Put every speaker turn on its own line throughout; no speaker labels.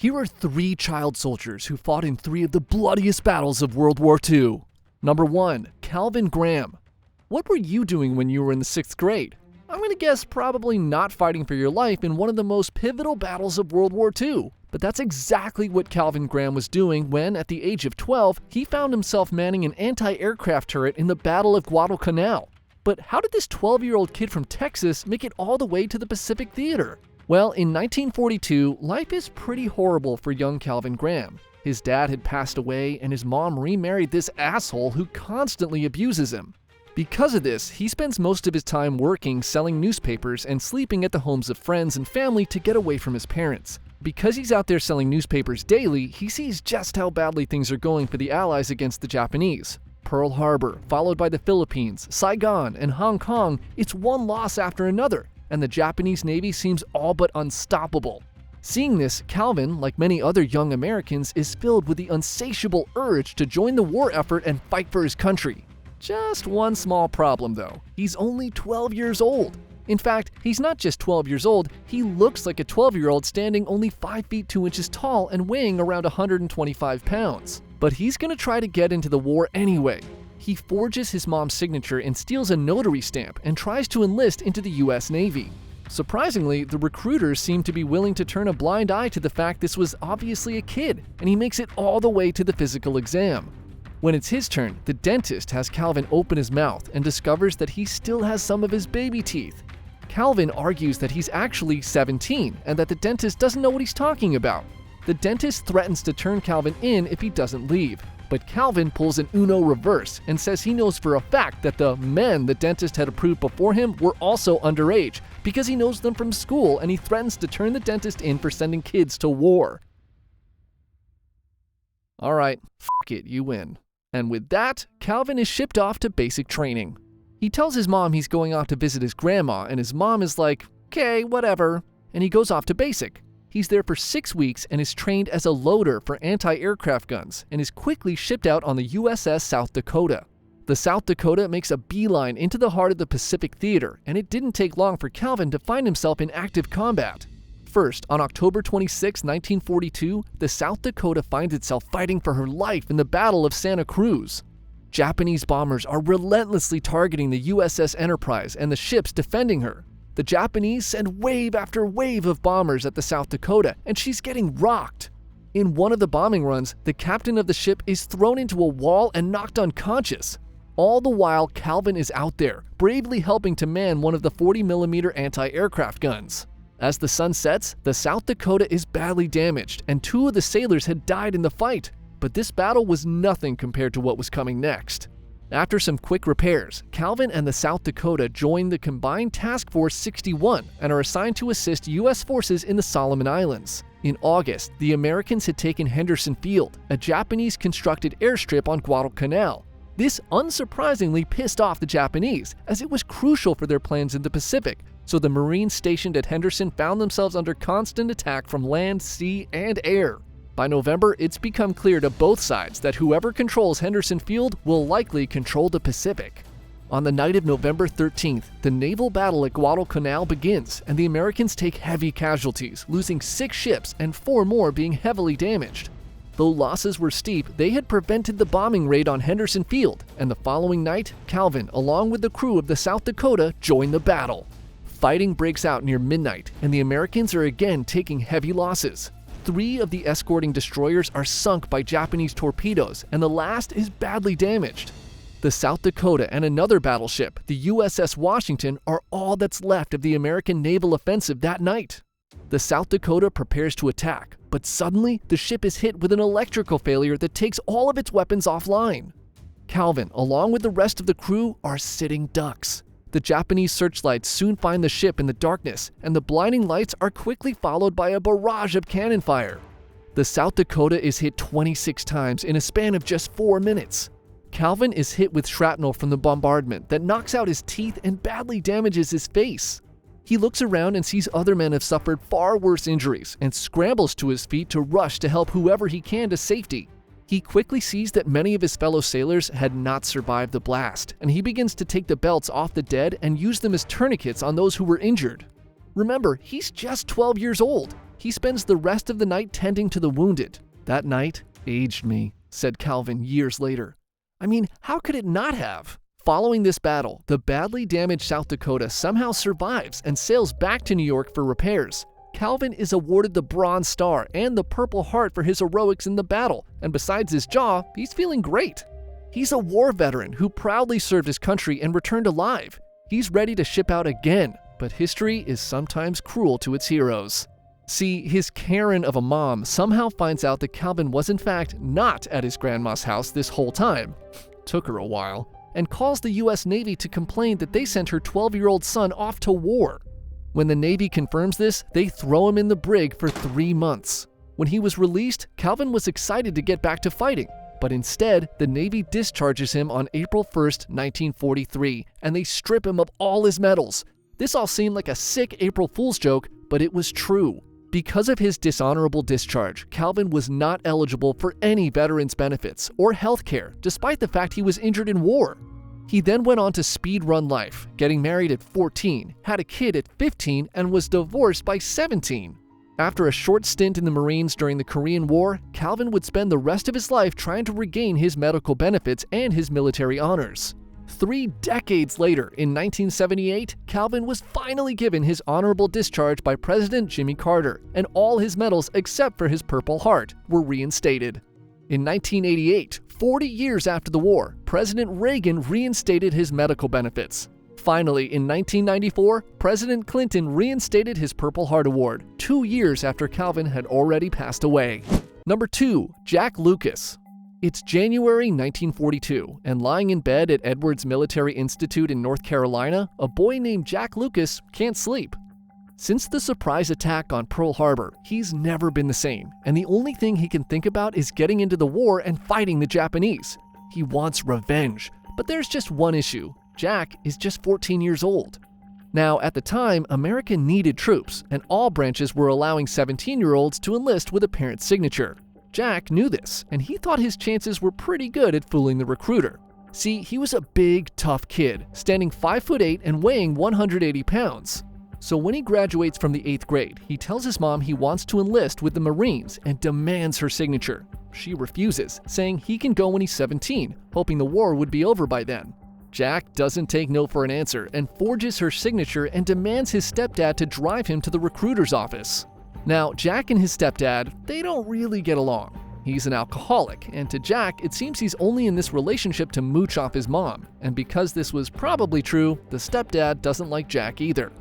Here are 3 child soldiers who fought in 3 of the bloodiest battles of World War II. Number 1. Calvin Graham. What were you doing when you were in the 6th grade? I'm going to guess probably not fighting for your life in one of the most pivotal battles of World War II. But that's exactly what Calvin Graham was doing when, at the age of 12, he found himself manning an anti-aircraft turret in the Battle of Guadalcanal. But how did this 12-year-old kid from Texas make it all the way to the Pacific Theater? Well, in 1942, life is pretty horrible for young Calvin Graham. His dad had passed away, and his mom remarried this asshole who constantly abuses him. Because of this, he spends most of his time working, selling newspapers, and sleeping at the homes of friends and family to get away from his parents. Because he's out there selling newspapers daily, he sees just how badly things are going for the Allies against the Japanese. Pearl Harbor, followed by the Philippines, Saigon, and Hong Kong, it's one loss after another, and the Japanese Navy seems all but unstoppable. Seeing this, Calvin, like many other young Americans, is filled with the insatiable urge to join the war effort and fight for his country. Just one small problem though, he's only 12 years old. In fact, he's not just 12 years old, he looks like a 12-year-old standing only 5 feet 2 inches tall and weighing around 125 pounds. But he's gonna try to get into the war anyway. He forges his mom's signature and steals a notary stamp and tries to enlist into the US Navy. Surprisingly, the recruiters seem to be willing to turn a blind eye to the fact this was obviously a kid, and he makes it all the way to the physical exam. When it's his turn, the dentist has Calvin open his mouth and discovers that he still has some of his baby teeth. Calvin argues that he's actually 17 and that the dentist doesn't know what he's talking about. The dentist threatens to turn Calvin in if he doesn't leave. But Calvin pulls an Uno reverse and says he knows for a fact that the men the dentist had approved before him were also underage because he knows them from school, and he threatens to turn the dentist in for sending kids to war. Alright, f*** it, you win. And with that, Calvin is shipped off to basic training. He tells his mom he's going off to visit his grandma, and his mom is like, "Okay, whatever," and he goes off to basic. He's there for 6 weeks and is trained as a loader for anti-aircraft guns and is quickly shipped out on the USS South Dakota. The South Dakota makes a beeline into the heart of the Pacific Theater, and it didn't take long for Calvin to find himself in active combat. First, on October 26, 1942, the South Dakota finds itself fighting for her life in the Battle of Santa Cruz. Japanese bombers are relentlessly targeting the USS Enterprise and the ships defending her. The Japanese send wave after wave of bombers at the South Dakota, and she's getting rocked. In one of the bombing runs, the captain of the ship is thrown into a wall and knocked unconscious. All the while, Calvin is out there, bravely helping to man one of the 40mm anti-aircraft guns. As the sun sets, the South Dakota is badly damaged, and 2 of the sailors had died in the fight. But this battle was nothing compared to what was coming next. After some quick repairs, Calvin and the South Dakota join the Combined Task Force 61 and are assigned to assist U.S. forces in the Solomon Islands. In August, the Americans had taken Henderson Field, a Japanese-constructed airstrip on Guadalcanal. This unsurprisingly pissed off the Japanese, as it was crucial for their plans in the Pacific, so the Marines stationed at Henderson found themselves under constant attack from land, sea, and air. By November, it's become clear to both sides that whoever controls Henderson Field will likely control the Pacific. On the night of November 13th, the naval battle at Guadalcanal begins, and the Americans take heavy casualties, losing 6 ships and 4 more being heavily damaged. Though losses were steep, they had prevented the bombing raid on Henderson Field, and the following night, Calvin, along with the crew of the South Dakota, joined the battle. Fighting breaks out near midnight, and the Americans are again taking heavy losses. 3 of the escorting destroyers are sunk by Japanese torpedoes, and the last is badly damaged. The South Dakota and another battleship, the USS Washington, are all that's left of the American naval offensive that night. The South Dakota prepares to attack, but suddenly the ship is hit with an electrical failure that takes all of its weapons offline. Calvin, along with the rest of the crew, are sitting ducks. The Japanese searchlights soon find the ship in the darkness, and the blinding lights are quickly followed by a barrage of cannon fire. The South Dakota is hit 26 times in a span of just 4 minutes. Calvin is hit with shrapnel from the bombardment that knocks out his teeth and badly damages his face. He looks around and sees other men have suffered far worse injuries and scrambles to his feet to rush to help whoever he can to safety. He quickly sees that many of his fellow sailors had not survived the blast, and he begins to take the belts off the dead and use them as tourniquets on those who were injured. Remember, he's just 12 years old. He spends the rest of the night tending to the wounded. That night aged me, said Calvin years later. I mean, how could it not have? Following this battle, the badly damaged South Dakota somehow survives and sails back to New York for repairs. Calvin is awarded the Bronze Star and the Purple Heart for his heroics in the battle, and besides his jaw, he's feeling great. He's a war veteran who proudly served his country and returned alive. He's ready to ship out again, but history is sometimes cruel to its heroes. See, his Karen of a mom somehow finds out that Calvin was in fact not at his grandma's house this whole time. Took her a while. And calls the US Navy to complain that they sent her 12-year-old son off to war. When the Navy confirms this, they throw him in the brig for 3 months. When he was released, Calvin was excited to get back to fighting, but instead, the Navy discharges him on April 1st, 1943, and they strip him of all his medals. This all seemed like a sick April Fool's joke, but it was true. Because of his dishonorable discharge, Calvin was not eligible for any veterans benefits or health care, despite the fact he was injured in war. He then went on to speed-run life, getting married at 14, had a kid at 15, and was divorced by 17. After a short stint in the Marines during the Korean War, Calvin would spend the rest of his life trying to regain his medical benefits and his military honors. 3 decades later, in 1978, Calvin was finally given his honorable discharge by President Jimmy Carter, and all his medals except for his Purple Heart were reinstated. In 1988, 40 years after the war, President Reagan reinstated his medical benefits. Finally, in 1994, President Clinton reinstated his Purple Heart Award, 2 years after Calvin had already passed away. Number 2. Jack Lucas. It's January 1942, and lying in bed at Edwards Military Institute in North Carolina, a boy named Jack Lucas can't sleep. Since the surprise attack on Pearl Harbor, he's never been the same, and the only thing he can think about is getting into the war and fighting the Japanese. He wants revenge, but there's just one issue. Jack is just 14 years old. Now, at the time, America needed troops, and all branches were allowing 17-year-olds to enlist with a parent's signature. Jack knew this, and he thought his chances were pretty good at fooling the recruiter. See, he was a big, tough kid, standing 5'8" and weighing 180 pounds. So when he graduates from the 8th grade, he tells his mom he wants to enlist with the Marines and demands her signature. She refuses, saying he can go when he's 17, hoping the war would be over by then. Jack doesn't take no for an answer and forges her signature and demands his stepdad to drive him to the recruiter's office. Now, Jack and his stepdad, they don't really get along. He's an alcoholic, and to Jack, it seems he's only in this relationship to mooch off his mom, and because this was probably true, the stepdad doesn't like Jack either.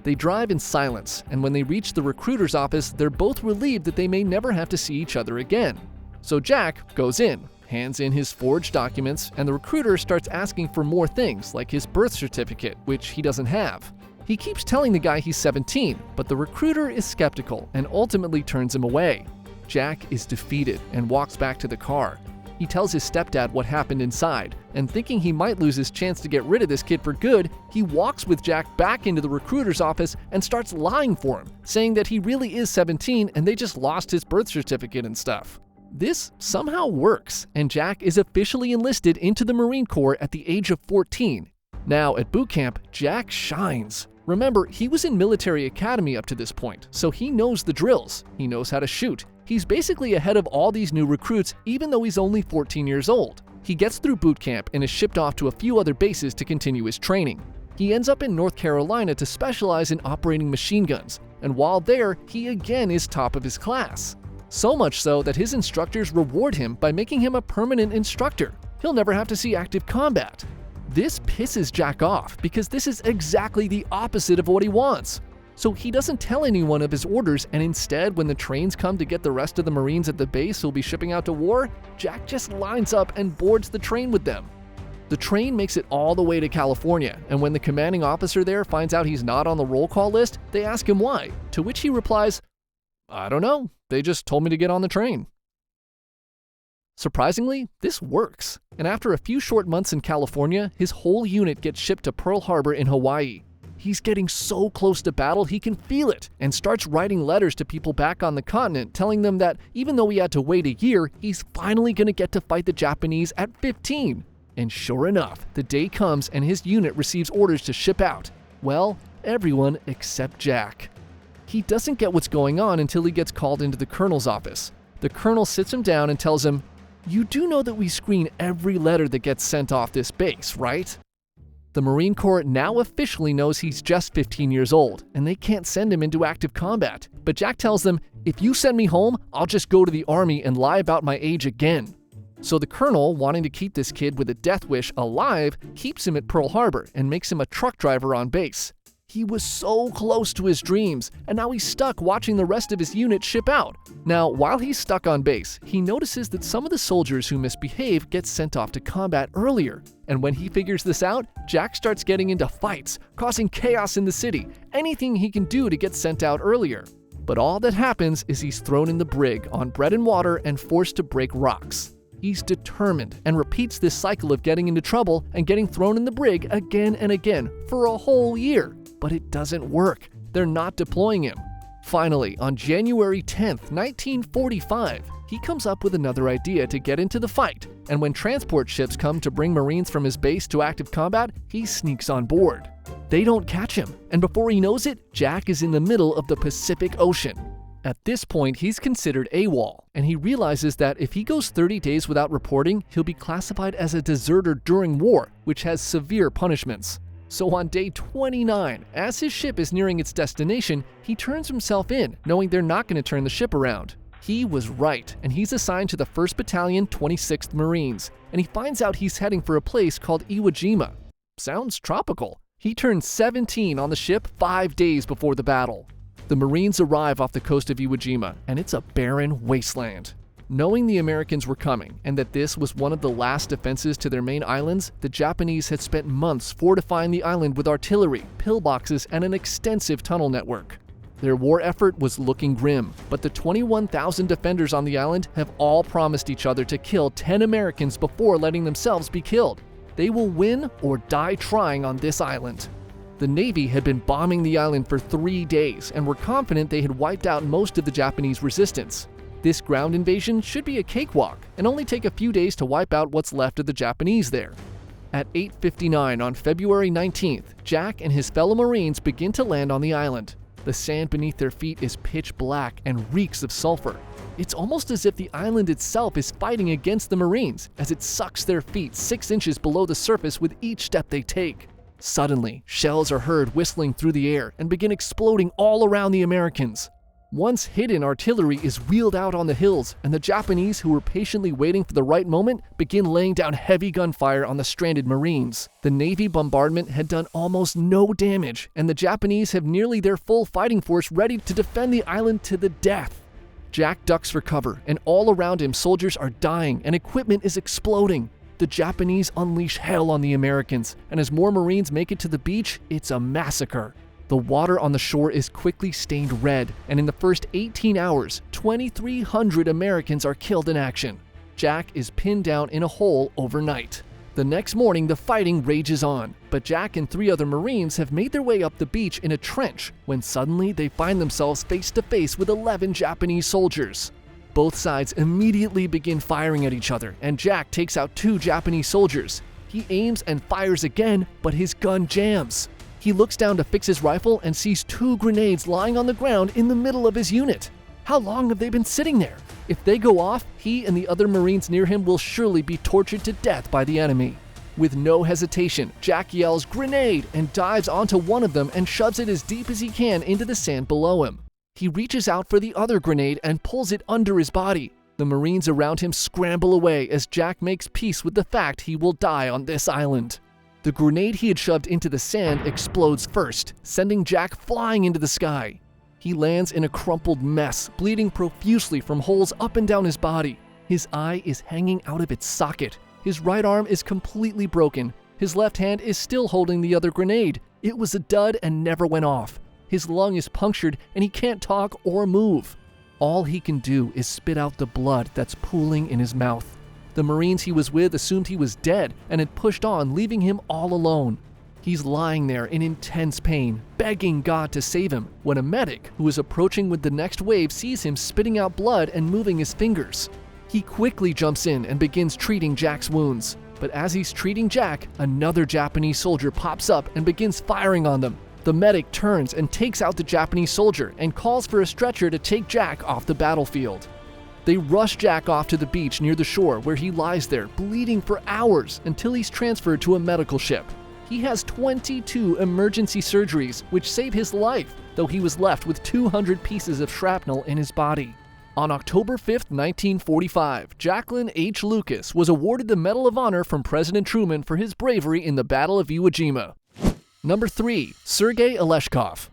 They drive in silence, and when they reach the recruiter's office, they're both relieved that they may never have to see each other again. So Jack goes in, hands in his forged documents, and the recruiter starts asking for more things, like his birth certificate, which he doesn't have. He keeps telling the guy he's 17, but the recruiter is skeptical and ultimately turns him away. Jack is defeated and walks back to the car. He tells his stepdad what happened inside, and thinking he might lose his chance to get rid of this kid for good, he walks with Jack back into the recruiter's office and starts lying for him, saying that he really is 17 and they just lost his birth certificate and stuff. This somehow works, and Jack is officially enlisted into the Marine Corps at the age of 14. Now, at boot camp, Jack shines. Remember, he was in military academy up to this point, so he knows the drills. He knows how to shoot. He's basically ahead of all these new recruits, even though he's only 14 years old. He gets through boot camp and is shipped off to a few other bases to continue his training. He ends up in North Carolina to specialize in operating machine guns, and while there, he again is top of his class. So much so that his instructors reward him by making him a permanent instructor. He'll never have to see active combat. This pisses Jack off because this is exactly the opposite of what he wants. So he doesn't tell anyone of his orders, and instead, when the trains come to get the rest of the Marines at the base who'll be shipping out to war, Jack just lines up and boards the train with them. The train makes it all the way to California, and when the commanding officer there finds out he's not on the roll call list, they ask him why, to which he replies, "I don't know, they just told me to get on the train." Surprisingly, this works, and after a few short months in California, his whole unit gets shipped to Pearl Harbor in Hawaii. He's getting so close to battle he can feel it, and starts writing letters to people back on the continent telling them that even though he had to wait a year, he's finally going to get to fight the Japanese at 15. And sure enough, the day comes and his unit receives orders to ship out. Well, everyone except Jack. He doesn't get what's going on until he gets called into the colonel's office. The colonel sits him down and tells him, "You do know that we screen every letter that gets sent off this base, right?" The Marine Corps now officially knows he's just 15 years old, and they can't send him into active combat. But Jack tells them, "If you send me home, I'll just go to the army and lie about my age again." So the colonel, wanting to keep this kid with a death wish alive, keeps him at Pearl Harbor and makes him a truck driver on base. He was so close to his dreams, and now he's stuck watching the rest of his unit ship out. Now, while he's stuck on base, he notices that some of the soldiers who misbehave get sent off to combat earlier. And when he figures this out, Jack starts getting into fights, causing chaos in the city, anything he can do to get sent out earlier. But all that happens is he's thrown in the brig on bread and water and forced to break rocks. He's determined and repeats this cycle of getting into trouble and getting thrown in the brig again and again for a whole year. But it doesn't work. They're not deploying him. Finally, on January 10th, 1945, he comes up with another idea to get into the fight, and when transport ships come to bring Marines from his base to active combat, he sneaks on board. They don't catch him, and before he knows it, Jack is in the middle of the Pacific Ocean. At this point, he's considered AWOL, and he realizes that if he goes 30 days without reporting, he'll be classified as a deserter during war, which has severe punishments. So on day 29, as his ship is nearing its destination, he turns himself in, knowing they're not going to turn the ship around. He was right, and he's assigned to the 1st Battalion, 26th Marines, and he finds out he's heading for a place called Iwo Jima. Sounds tropical. He turns 17 on the ship 5 days before the battle. The Marines arrive off the coast of Iwo Jima, and it's a barren wasteland. Knowing the Americans were coming and that this was one of the last defenses to their main islands, the Japanese had spent months fortifying the island with artillery, pillboxes, and an extensive tunnel network. Their war effort was looking grim, but the 21,000 defenders on the island have all promised each other to kill 10 Americans before letting themselves be killed. They will win or die trying on this island. The Navy had been bombing the island for 3 days and were confident they had wiped out most of the Japanese resistance. This ground invasion should be a cakewalk and only take a few days to wipe out what's left of the Japanese there. At 8:59 on February 19th, Jack and his fellow Marines begin to land on the island. The sand beneath their feet is pitch black and reeks of sulfur. It's almost as if the island itself is fighting against the Marines as it sucks their feet 6 inches below the surface with each step they take. Suddenly, shells are heard whistling through the air and begin exploding all around the Americans. Once hidden artillery is wheeled out on the hills, and the Japanese, who were patiently waiting for the right moment, begin laying down heavy gunfire on the stranded Marines. The Navy bombardment had done almost no damage, and the Japanese have nearly their full fighting force ready to defend the island to the death. Jack ducks for cover, and all around him soldiers are dying and equipment is exploding. The Japanese unleash hell on the Americans, and as more Marines make it to the beach, it's a massacre. The water on the shore is quickly stained red, and in the first 18 hours, 2,300 Americans are killed in action. Jack is pinned down in a hole overnight. The next morning, the fighting rages on, but Jack and 3 other Marines have made their way up the beach in a trench when suddenly they find themselves face to face with 11 Japanese soldiers. Both sides immediately begin firing at each other, and Jack takes out 2 Japanese soldiers. He aims and fires again, but his gun jams. He looks down to fix his rifle and sees 2 grenades lying on the ground in the middle of his unit. How long have they been sitting there? If they go off, he and the other Marines near him will surely be tortured to death by the enemy. With no hesitation, Jack yells "Grenade!" and dives onto one of them and shoves it as deep as he can into the sand below him. He reaches out for the other grenade and pulls it under his body. The Marines around him scramble away as Jack makes peace with the fact he will die on this island. The grenade he had shoved into the sand explodes first, sending Jack flying into the sky. He lands in a crumpled mess, bleeding profusely from holes up and down his body. His eye is hanging out of its socket. His right arm is completely broken. His left hand is still holding the other grenade. It was a dud and never went off. His lung is punctured and he can't talk or move. All he can do is spit out the blood that's pooling in his mouth. The Marines he was with assumed he was dead and had pushed on, leaving him all alone. He's lying there in intense pain, begging God to save him, when a medic who is approaching with the next wave sees him spitting out blood and moving his fingers. He quickly jumps in and begins treating Jack's wounds. But as he's treating Jack, another Japanese soldier pops up and begins firing on them. The medic turns and takes out the Japanese soldier and calls for a stretcher to take Jack off the battlefield. They rush Jack off to the beach near the shore where he lies there bleeding for hours until he's transferred to a medical ship. He has 22 emergency surgeries which save his life, though he was left with 200 pieces of shrapnel in his body. On October 5, 1945, Jacqueline H. Lucas was awarded the Medal of Honor from President Truman for his bravery in the Battle of Iwo Jima. Number 3. Sergei Oleshkov.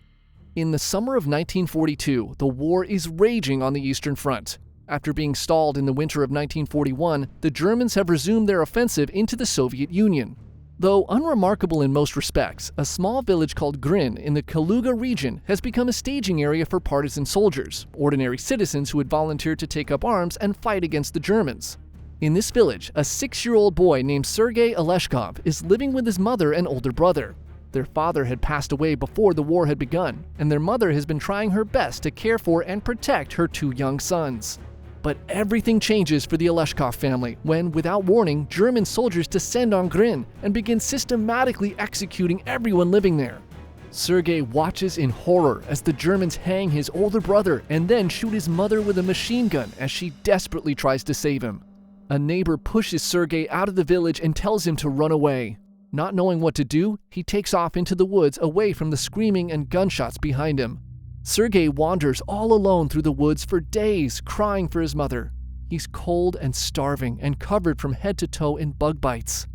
In the summer of 1942, the war is raging on the Eastern Front. After being stalled in the winter of 1941, the Germans have resumed their offensive into the Soviet Union. Though unremarkable in most respects, a small village called Grin in the Kaluga region has become a staging area for partisan soldiers, ordinary citizens who had volunteered to take up arms and fight against the Germans. In this village, a 6-year-old boy named Sergei Oleshkov is living with his mother and older brother. Their father had passed away before the war had begun, and their mother has been trying her best to care for and protect her 2 young sons. But everything changes for the Oleshkov family when, without warning, German soldiers descend on Grin and begin systematically executing everyone living there. Sergei watches in horror as the Germans hang his older brother and then shoot his mother with a machine gun as she desperately tries to save him. A neighbor pushes Sergei out of the village and tells him to run away. Not knowing what to do, he takes off into the woods away from the screaming and gunshots behind him. Sergei wanders all alone through the woods for days, crying for his mother. He's cold and starving and covered from head to toe in bug bites.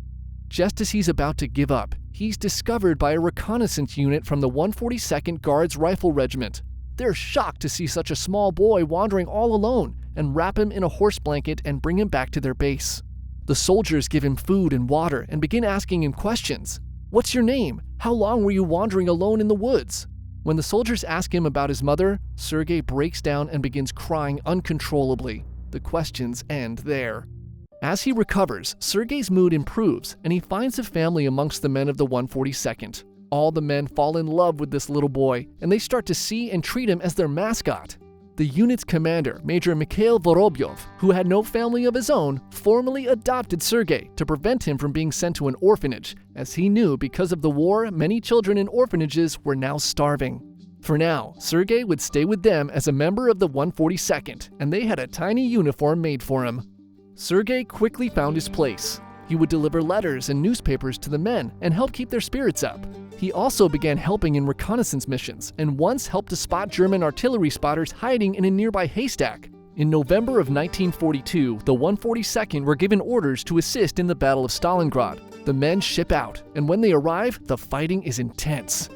Just as he's about to give up, he's discovered by a reconnaissance unit from the 142nd Guards Rifle Regiment. They're shocked to see such a small boy wandering all alone and wrap him in a horse blanket and bring him back to their base. The soldiers give him food and water and begin asking him questions. "What's your name? How long were you wandering alone in the woods?" When the soldiers ask him about his mother, Sergei breaks down and begins crying uncontrollably. The questions end there. As he recovers, Sergei's mood improves and he finds a family amongst the men of the 142nd. All the men fall in love with this little boy and they start to see and treat him as their mascot. The unit's commander, Major Mikhail Vorobyov, who had no family of his own, formally adopted Sergei to prevent him from being sent to an orphanage, as he knew because of the war many children in orphanages were now starving. For now, Sergei would stay with them as a member of the 142nd, and they had a tiny uniform made for him. Sergei quickly found his place. He would deliver letters and newspapers to the men and help keep their spirits up. He also began helping in reconnaissance missions and once helped to spot German artillery spotters hiding in a nearby haystack. In November of 1942, the 142nd were given orders to assist in the Battle of Stalingrad. The men ship out, and when they arrive, the fighting is intense.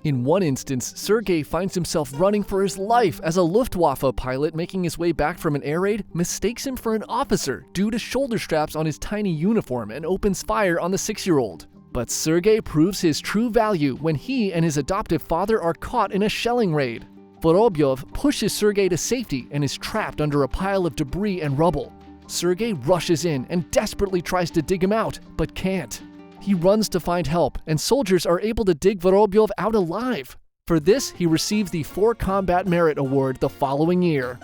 In one instance, Sergei finds himself running for his life as a Luftwaffe pilot making his way back from an air raid mistakes him for an officer due to shoulder straps on his tiny uniform and opens fire on the 6-year-old. But Sergei proves his true value when he and his adoptive father are caught in a shelling raid. Vorobyov pushes Sergei to safety and is trapped under a pile of debris and rubble. Sergei rushes in and desperately tries to dig him out, but can't. He runs to find help, and soldiers are able to dig Vorobyov out alive. For this, he receives the 4 Combat Merit Award the following year.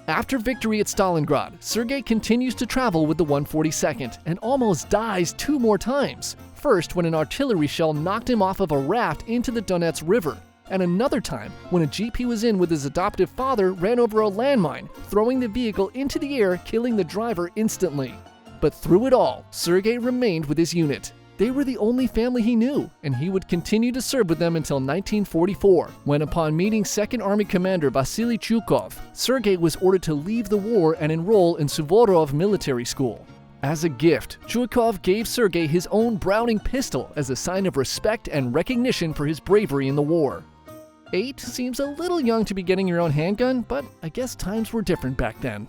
After victory at Stalingrad, Sergei continues to travel with the 142nd and almost dies 2 more times. First, when an artillery shell knocked him off of a raft into the Donets River, and another time when a jeep he was in with his adoptive father ran over a landmine, throwing the vehicle into the air, killing the driver instantly. But through it all, Sergei remained with his unit. They were the only family he knew, and he would continue to serve with them until 1944, when upon meeting 2nd Army Commander Vasily Chukov, Sergei was ordered to leave the war and enroll in Suvorov Military School. As a gift, Chukov gave Sergei his own Browning pistol as a sign of respect and recognition for his bravery in the war. 8 seems a little young to be getting your own handgun, but I guess times were different back then.